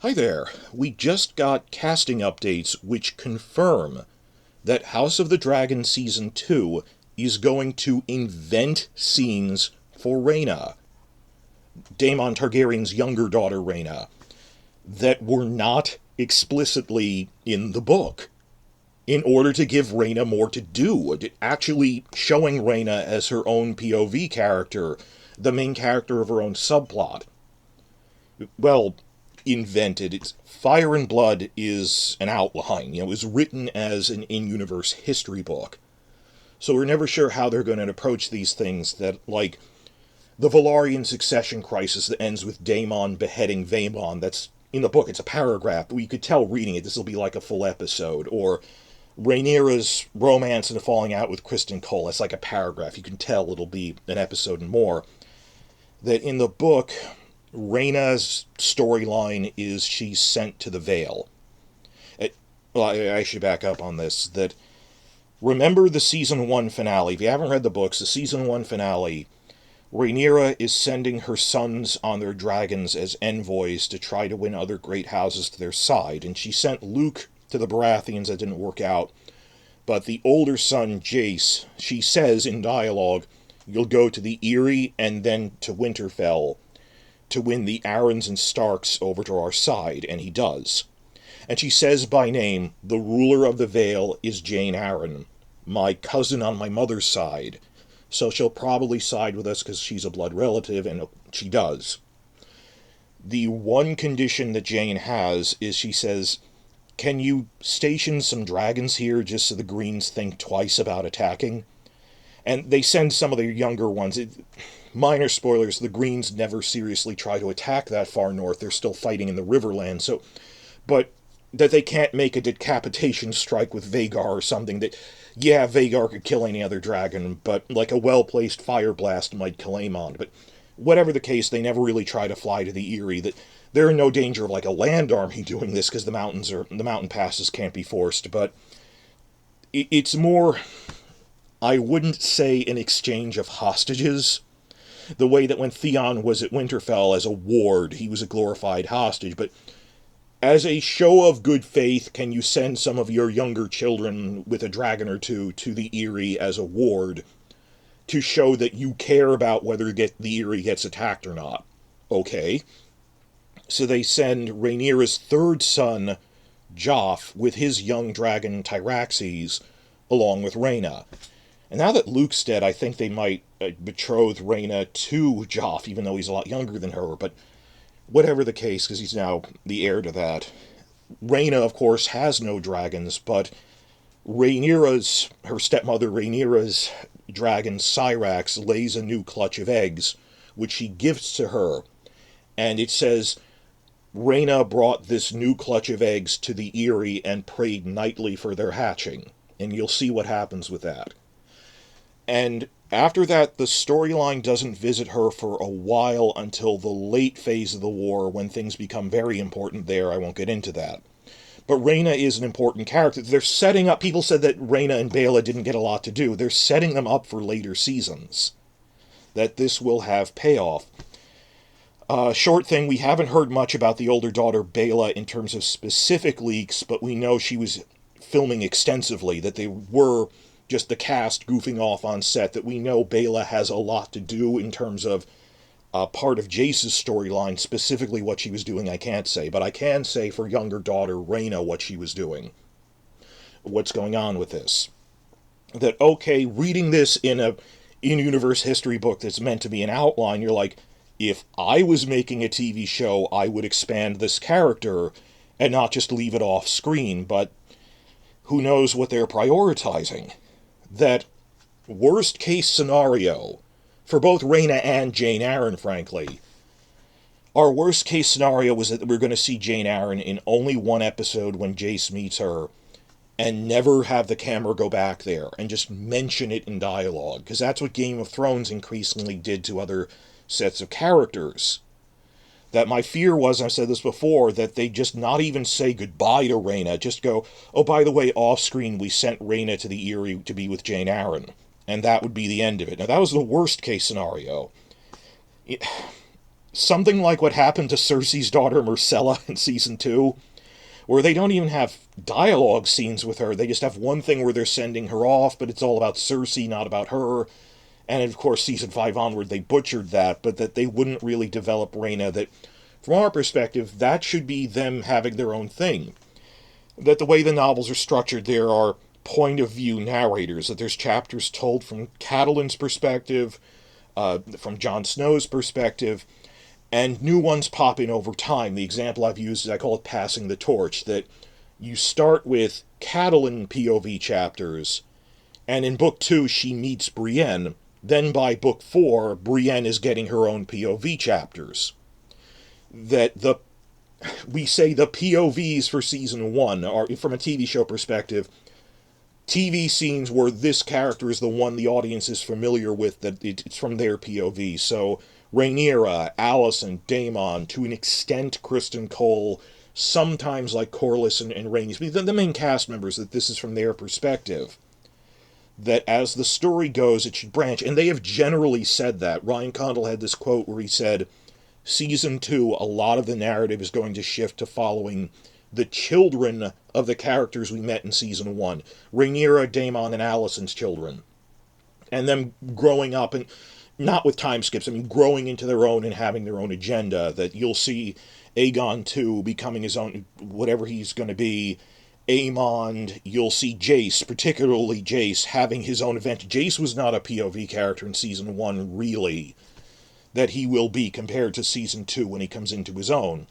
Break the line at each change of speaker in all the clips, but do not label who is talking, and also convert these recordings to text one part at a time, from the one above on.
Hi there. We just got casting updates which confirm that House of the Dragon Season 2 is going to invent scenes for Rhaena, Daemon Targaryen's younger daughter Rhaena, that were not explicitly in the book, in order to give Rhaena more to do, actually showing Rhaena as her own POV character, the main character of her own subplot. Well, invented. It's Fire and Blood is an outline. It was written as an in-universe history book. So we're never sure how they're going to approach these things that, like, the Velaryon succession crisis that ends with Daemon beheading Vaemon. That's, in the book, it's a paragraph, but you could tell reading it, this will be like a full episode. Or Rhaenyra's romance and falling out with Criston Cole. That's like a paragraph. You can tell it'll be an episode and more. That in the book, Rhaena's storyline is she's sent to the Vale. Well, I should back up on this. That remember the Season 1 finale. If you haven't read the books, the Season 1 finale, Rhaenyra is sending her sons on their dragons as envoys to try to win other great houses to their side. And she sent Luke to the Baratheons. That didn't work out. But the older son, Jace, she says in dialogue, you'll go to the Eyrie and then to Winterfell to win the Arryns and Starks over to our side, and he does. And she says by name, the ruler of the Vale is Jeyne Arryn, my cousin on my mother's side, so she'll probably side with us because she's a blood relative, and she does. The one condition that Jeyne has is she says, can you station some dragons here just so the Greens think twice about attacking? And they send some of their younger ones. Minor spoilers, the Greens never seriously try to attack that far north. They're still fighting in the Riverlands. But that they can't make a decapitation strike with Vhagar or something. That, yeah, Vhagar could kill any other dragon, but like a well-placed fire blast might kill Aemon. But whatever the case, they never really try to fly to the Eyrie. That they're in no danger of like a land army doing this because the mountain passes can't be forced. But it's more, I wouldn't say an exchange of hostages. The way that when Theon was at Winterfell as a ward, he was a glorified hostage. But as a show of good faith, can you send some of your younger children with a dragon or two to the Eyrie as a ward to show that you care about whether the Eyrie gets attacked or not? Okay. So they send Rhaenyra's third son, Joff, with his young dragon Tyraxes, along with Rhaena. And now that Luke's dead, I think they might betroth Rhaena to Joff, even though he's a lot younger than her. But whatever the case, because he's now the heir to that. Rhaena, of course, has no dragons, but her stepmother Rhaenyra's dragon, Syrax, lays a new clutch of eggs, which she gifts to her. And it says, Rhaena brought this new clutch of eggs to the Eyrie and prayed nightly for their hatching. And you'll see what happens with that. And after that, the storyline doesn't visit her for a while until the late phase of the war, when things become very important there. I won't get into that. But Rhaena is an important character. They're setting up, people said that Rhaena and Baela didn't get a lot to do. They're setting them up for later seasons. That this will have payoff. Short thing, we haven't heard much about the older daughter Baela in terms of specific leaks, but we know she was filming extensively, that they were just the cast goofing off on set, that we know Baela has a lot to do in terms of part of Jace's storyline. Specifically what she was doing, I can't say, but I can say for younger daughter Rhaena what she was doing. What's going on with this. That, okay, reading this in a in-universe history book that's meant to be an outline, you're like, if I was making a TV show, I would expand this character and not just leave it off screen, but who knows what they're prioritizing. That worst case scenario, for both Rhaena and Jeyne Arryn, frankly, our worst case scenario was that we're going to see Jeyne Arryn in only one episode when Jace meets her, and never have the camera go back there, and just mention it in dialogue, because that's what Game of Thrones increasingly did to other sets of characters. That my fear was, I've said this before, that they just not even say goodbye to Rhaena, just go, oh, by the way, off-screen, we sent Rhaena to the Eyrie to be with Jeyne Arryn. And that would be the end of it. Now, that was the worst-case scenario. something like what happened to Cersei's daughter Myrcella in Season 2, where they don't even have dialogue scenes with her. They just have one thing where they're sending her off, but it's all about Cersei, not about her. And of course, Season 5 onward, they butchered that, but that they wouldn't really develop Rhaena. That, from our perspective, that should be them having their own thing. That the way the novels are structured, there are point-of-view narrators, that there's chapters told from Catelyn's perspective, from Jon Snow's perspective, and new ones pop in over time. The example I've used is, I call it passing the torch, that you start with Catelyn POV chapters, and in Book 2 she meets Brienne, then by Book 4, Brienne is getting her own POV chapters. That we say the POVs for Season 1 are, from a TV show perspective, TV scenes where this character is the one the audience is familiar with, that it's from their POV. So Rhaenyra, Alicent, Daemon, to an extent Kristen Cole, sometimes like Corlys and Rhaenys, the main cast members, that this is from their perspective. That as the story goes, it should branch. And they have generally said that. Ryan Condal had this quote where he said, Season 2, a lot of the narrative is going to shift to following the children of the characters we met in Season 1. Rhaenyra, Daemon, and Alicent's children. And them growing up, and not with time skips, I mean growing into their own and having their own agenda. That you'll see Aegon 2 becoming his own, whatever he's going to be. Aemond, you'll see Jace, particularly Jace, having his own event. Jace was not a POV character in Season 1, really, that he will be compared to Season 2 when he comes into his own.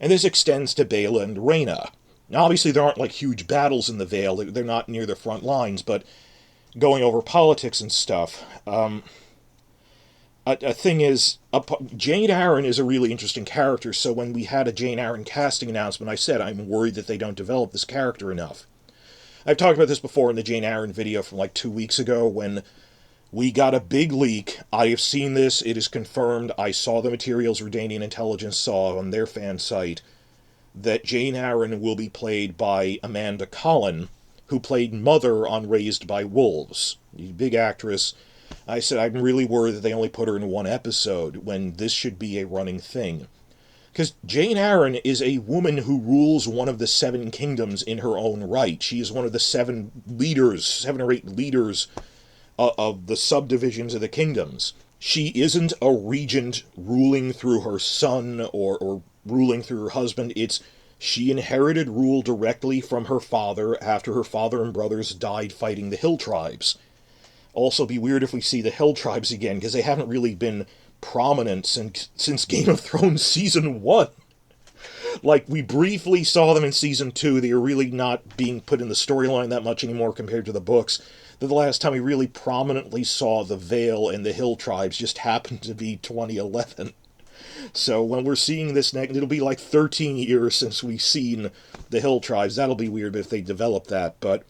And this extends to Baela and Rhaena. Now, obviously, there aren't, like, huge battles in the Vale. They're not near the front lines, but going over politics and stuff, a thing is, Jeyne Arryn is a really interesting character, so when we had a Jeyne Arryn casting announcement, I said, I'm worried that they don't develop this character enough. I've talked about this before in the Jeyne Arryn video from, like, 2 weeks ago, when we got a big leak. I have seen this. It is confirmed. I saw the materials Redanian Intelligence saw on their fan site, that Jeyne Arryn will be played by Amanda Collin, who played Mother on Raised by Wolves. She's a big actress. I said, I'm really worried that they only put her in one episode, when this should be a running thing. Because Jeyne Arryn is a woman who rules one of the 7 kingdoms in her own right. She is one of the 7 or 8 leaders of the subdivisions of the kingdoms. She isn't a regent ruling through her son or ruling through her husband. She inherited rule directly from her father after her father and brothers died fighting the Hill Tribes. Also, be weird if we see the Hill Tribes again, because they haven't really been prominent since Game of Thrones Season 1. Like, we briefly saw them in Season 2. They are really not being put in the storyline that much anymore compared to the books. The last time we really prominently saw the Vale and the Hill Tribes just happened to be 2011. So when we're seeing this next, it'll be like 13 years since we've seen the Hill Tribes. That'll be weird if they develop that, but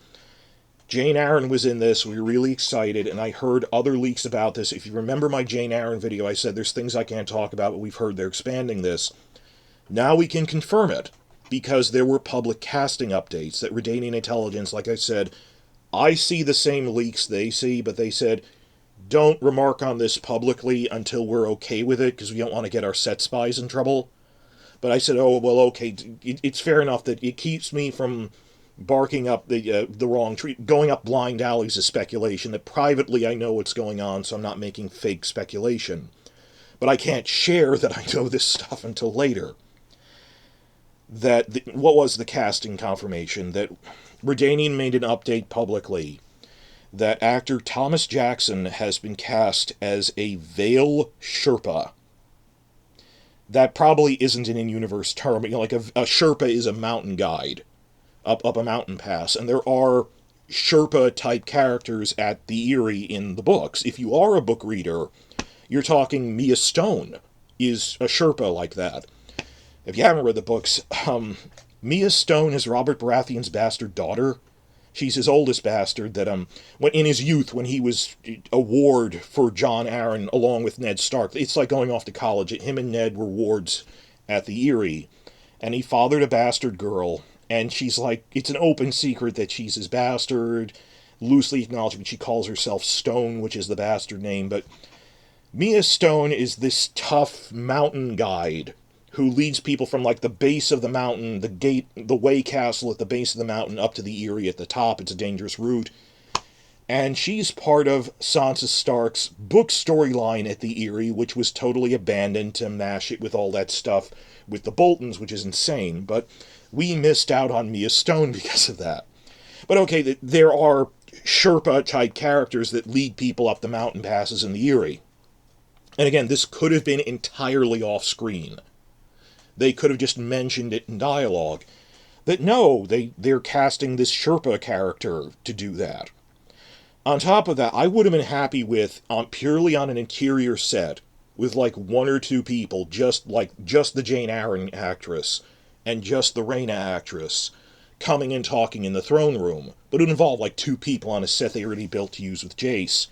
Jeyne Arryn was in this. We were really excited, and I heard other leaks about this. If you remember my Jeyne Arryn video, I said there's things I can't talk about, but we've heard they're expanding this. Now we can confirm it, because there were public casting updates that Redanian Intelligence, like I said, I see the same leaks they see, but they said, don't remark on this publicly until we're okay with it, because we don't want to get our set spies in trouble. But I said, oh, well, okay, it's fair enough that it keeps me from barking up the wrong tree, going up blind alleys of speculation, that privately I know what's going on, so I'm not making fake speculation. But I can't share that I know this stuff until later. What was the casting confirmation? That Redanian made an update publicly that actor Thomas Jackson has been cast as a Vale Sherpa. That probably isn't an in-universe term. Like a Sherpa is a mountain guide up a mountain pass, and there are Sherpa-type characters at the Eyrie in the books. If you are a book reader, you're talking Mia Stone is a Sherpa like that. If you haven't read the books, Mia Stone is Robert Baratheon's bastard daughter. She's his oldest bastard that, when in his youth, when he was a ward for Jon Arryn along with Ned Stark, it's like going off to college. Him and Ned were wards at the Eyrie, and he fathered a bastard girl, and she's like, it's an open secret that she's his bastard, loosely acknowledged, but she calls herself Stone, which is the bastard name, but Mia Stone is this tough mountain guide who leads people from like the base of the mountain, the way castle at the base of the mountain up to the Eyrie at the top. It's a dangerous route. And she's part of Sansa Stark's book storyline at the Eyrie, which was totally abandoned to mash it with all that stuff with the Boltons, which is insane. But we missed out on Mia Stone because of that. But okay, there are Sherpa-type characters that lead people up the mountain passes in the Eyrie. And again, this could have been entirely off-screen. They could have just mentioned it in dialogue. But no, they're casting this Sherpa character to do that. On top of that, I would have been happy with, purely on an interior set, with like one or two people, just the Jeyne Arryn actress, and just the Rhaena actress, coming and talking in the throne room. But it would involve like two people on a set they already built to use with Jace.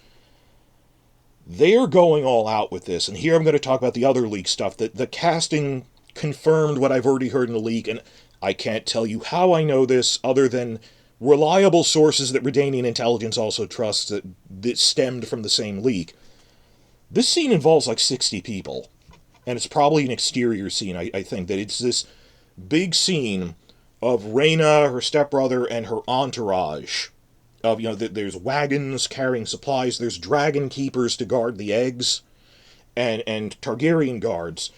They are going all out with this, and here I'm going to talk about the other leak stuff. That the casting confirmed what I've already heard in the leak, and I can't tell you how I know this, other than reliable sources that Redanian intelligence also trusts that stemmed from the same leak. This scene involves like 60 people, and it's probably an exterior scene. I think that it's this big scene of Rhaena, her stepbrother, and her entourage. There's wagons carrying supplies, there's dragon keepers to guard the eggs, and Targaryen guards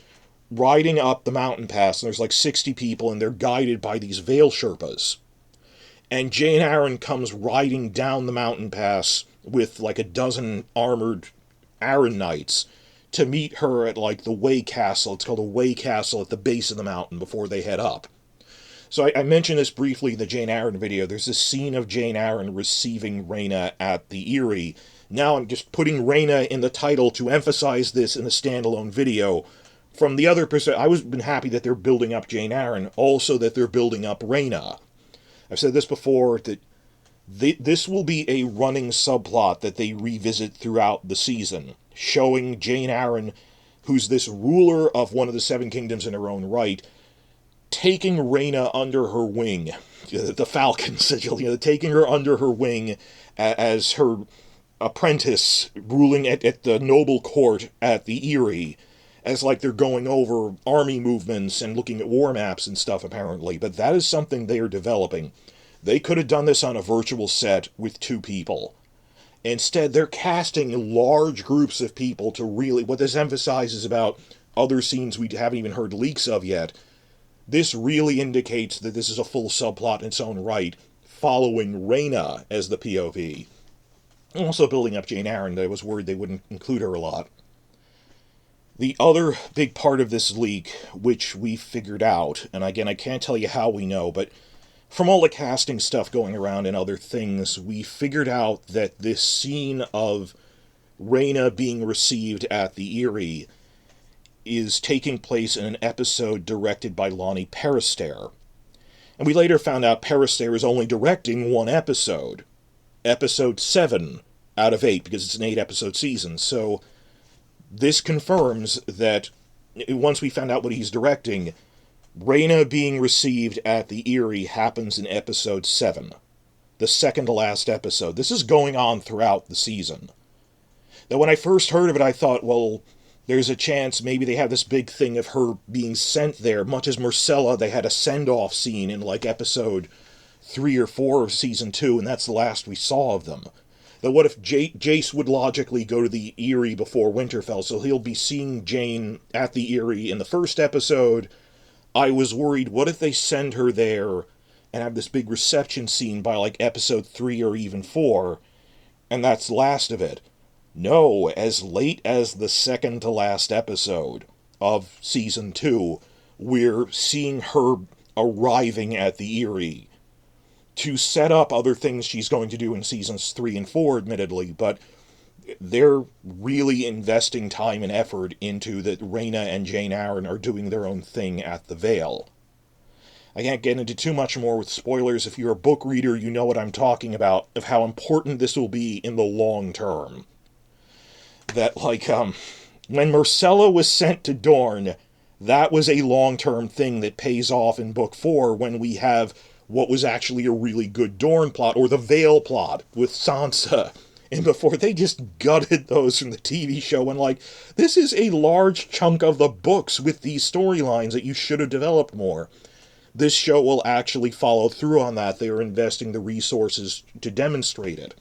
riding up the mountain pass, and there's like 60 people, and they're guided by these Vale Sherpas. And Jeyne Arryn comes riding down the mountain pass with like a dozen armored Arryn knights to meet her at like the Way Castle. It's called the Way Castle at the base of the mountain before they head up. So I mentioned this briefly in the Jeyne Arryn video. There's this scene of Jeyne Arryn receiving Rhaena at the Eyrie. Now I'm just putting Rhaena in the title to emphasize this in a standalone video. From the other perspective, I was been happy that they're building up Jeyne Arryn, also that they're building up Rhaena. I've said this before, that this will be a running subplot that they revisit throughout the season, showing Jeyne Arryn, who's this ruler of one of the Seven Kingdoms in her own right, taking Rhaena under her wing, the Falcon sigil, taking her under her wing as her apprentice, ruling at the noble court at the Eyrie, as like they're going over army movements and looking at war maps and stuff, apparently. But that is something they are developing. They could have done this on a virtual set with two people. Instead, they're casting large groups of people to really... What this emphasizes about other scenes we haven't even heard leaks of yet, this really indicates that this is a full subplot in its own right, following Rhaena as the POV. Also building up Jeyne Arryn. I was worried they wouldn't include her a lot. The other big part of this leak, which we figured out, and again, I can't tell you how we know, but from all the casting stuff going around and other things, we figured out that this scene of Rhaena being received at the Eyrie is taking place in an episode directed by Lonnie Perister. And we later found out Perister is only directing one episode. Episode 7 out of 8, because it's an 8-episode season, so... This confirms that, once we found out what he's directing, Rhaena being received at the Eyrie happens in episode 7. The second to last episode. This is going on throughout the season. Now, when I first heard of it, I thought, well, there's a chance maybe they have this big thing of her being sent there. Much as Myrcella, they had a send-off scene in, like, episode 3 or 4 of season 2, and that's the last we saw of them. But what if Jace would logically go to the Eyrie before Winterfell, so he'll be seeing Jeyne at the Eyrie in the first episode. I was worried, what if they send her there and have this big reception scene by like episode 3 or even 4, and that's the last of it. No, as late as the second to last episode of season 2, we're seeing her arriving at the Eyrie, to set up other things she's going to do in seasons 3 and 4, admittedly, but they're really investing time and effort into that Rhaena and Jeyne Arryn are doing their own thing at the Vale. I can't get into too much more with spoilers. If you're a book reader, you know what I'm talking about, of how important this will be in the long term. That, like, when Myrcella was sent to Dorne, that was a long-term thing that pays off in Book 4 when we have what was actually a really good Dorne plot, or the Vale plot, with Sansa and before they just gutted those from the TV show and like, this is a large chunk of the books with these storylines that you should have developed more. This show will actually follow through on that. They are investing the resources to demonstrate it.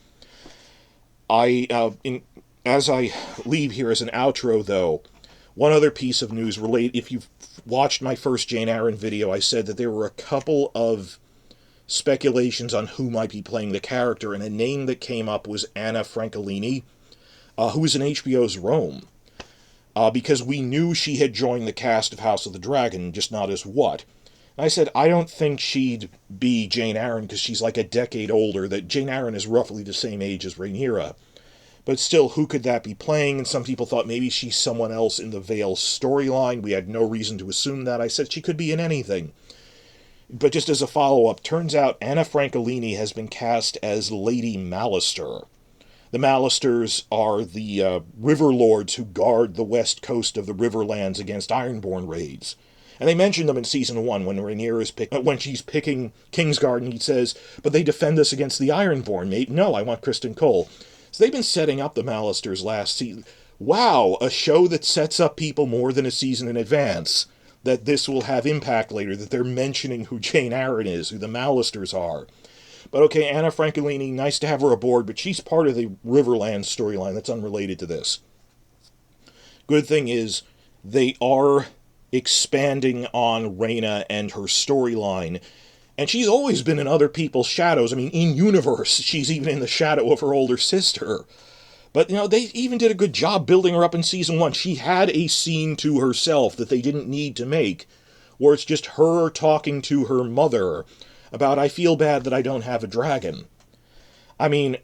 As I leave here as an outro, though, one other piece of news if you've watched my first Jeyne Arryn video, I said that there were a couple of speculations on who might be playing the character, and a name that came up was Anna Francolini, who is in HBO's Rome, because we knew she had joined the cast of House of the Dragon, just not as what. And I said, I don't think she'd be Jeyne Arryn, because she's like a decade older, that Jeyne Arryn is roughly the same age as Rhaenyra. But still, who could that be playing? And some people thought maybe she's someone else in the Vale storyline. We had no reason to assume that. I said she could be in anything. But just as a follow-up, turns out Anna Francolini has been cast as Lady Mallister. The Mallisters are the river lords who guard the west coast of the Riverlands against Ironborn raids. And they mentioned them in Season 1 when when she's picking Kingsguard, and he says, but they defend us against the Ironborn, mate. No, I want Kristen Cole. So they've been setting up the Mallisters last season. Wow, a show that sets up people more than a season in advance. That this will have impact later, that they're mentioning who Jeyne Arryn is, who the Mallisters are. But okay, Anna Francolini, nice to have her aboard, but she's part of the Riverlands storyline that's unrelated to this. Good thing is, they are expanding on Rhaena and her storyline. And she's always been in other people's shadows. I mean, in universe, she's even in the shadow of her older sister. But, they even did a good job building her up in Season 1. She had a scene to herself that they didn't need to make, where it's just her talking to her mother about, I feel bad that I don't have a dragon. I mean,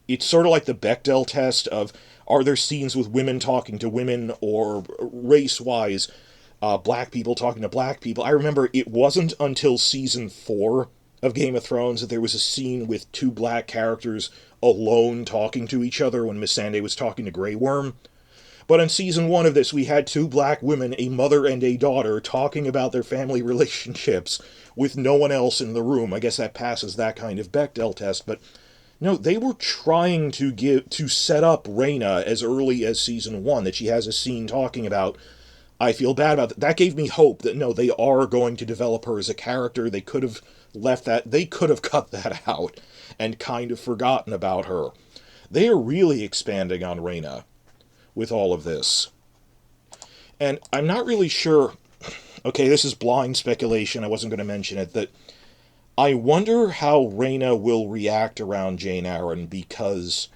it's sort of like the Bechdel test of, are there scenes with women talking to women, or race-wise, black people talking to black people. I remember it wasn't until Season 4 of Game of Thrones that there was a scene with two black characters alone talking to each other when Missandei was talking to Grey Worm. But in Season 1 of this, we had two black women, a mother and a daughter, talking about their family relationships with no one else in the room. I guess that passes that kind of Bechdel test, but no, they were trying to set up Rhaena as early as Season 1, that she has a scene talking about, I feel bad about that. That gave me hope that, no, they are going to develop her as a character. They could have they could have cut that out and kind of forgotten about her. They are really expanding on Rhaena with all of this. And I'm not really sure, okay, this is blind speculation, I wasn't going to mention it, that I wonder how Rhaena will react around Jeyne Arryn, because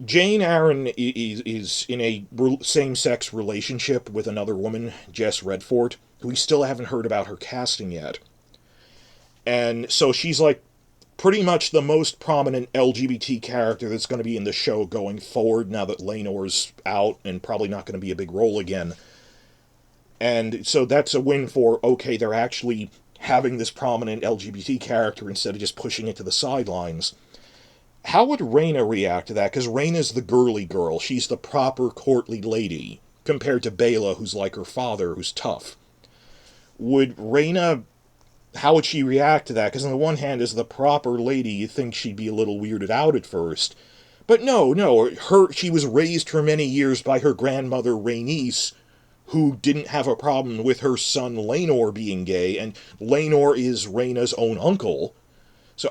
Jeyne Arryn is in a same-sex relationship with another woman, Jess Redford, who we still haven't heard about her casting yet. And so she's like pretty much the most prominent LGBT character that's going to be in the show going forward now that Laenor's out and probably not going to be a big role again. And so that's a win for, okay, they're actually having this prominent LGBT character instead of just pushing it to the sidelines. How would Rhaena react to that? Because Rhaena's the girly girl. She's the proper courtly lady, compared to Baela, who's like her father, who's tough. How would she react to that? Because on the one hand, as the proper lady, you'd think she'd be a little weirded out at first. But no, she was raised for many years by her grandmother, Rhaenys, who didn't have a problem with her son Laenor being gay, and Laenor is Rhaena's own uncle. So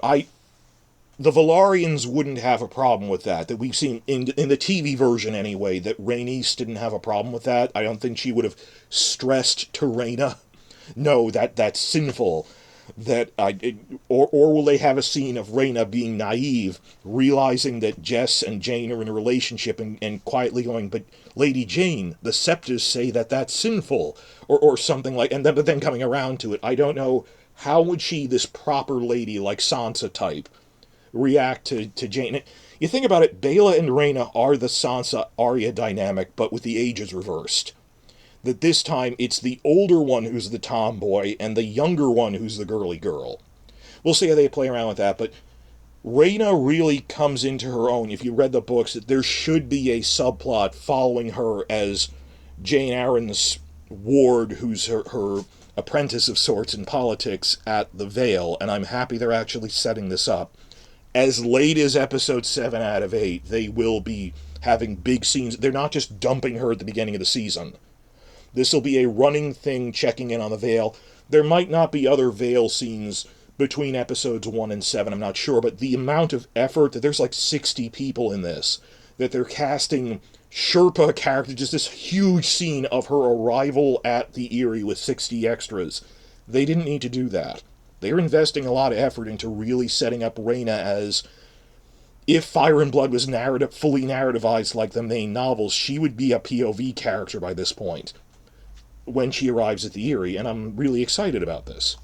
the Velaryons wouldn't have a problem with that we've seen in the TV version anyway, that Rhaenys didn't have a problem with that. I don't think she would have stressed to Rhaena, no, that's sinful. Or will they have a scene of Rhaena being naive, realizing that Jess and Jeyne are in a relationship, and quietly going, but Lady Jeyne, the Septors say that that's sinful, or something like, but then coming around to it. I don't know, how would she, this proper lady, like Sansa type, react to Jeyne? You think about it, Baela and Rhaena are the Sansa-Arya dynamic, but with the ages reversed. That this time it's the older one who's the tomboy and the younger one who's the girly girl. We'll see how they play around with that, but Rhaena really comes into her own. If you read the books, that there should be a subplot following her as Jeyne Arryn's ward, who's her apprentice of sorts in politics at the Vale, and I'm happy they're actually setting this up. as late as episode 7 out of 8, they will be having big scenes. They're not just dumping her at the beginning of the season. This will be a running thing, checking in on the Vale. There might not be other Vale scenes between episodes 1 and 7, I'm not sure, but the amount of effort, that there's like 60 people in this, that they're casting Sherpa character, just this huge scene of her arrival at the Eyrie with 60 extras. They didn't need to do that. They're investing a lot of effort into really setting up Rhaena as, if Fire and Blood was fully narrativized like the main novels, she would be a POV character by this point, when she arrives at the Eyrie, and I'm really excited about this.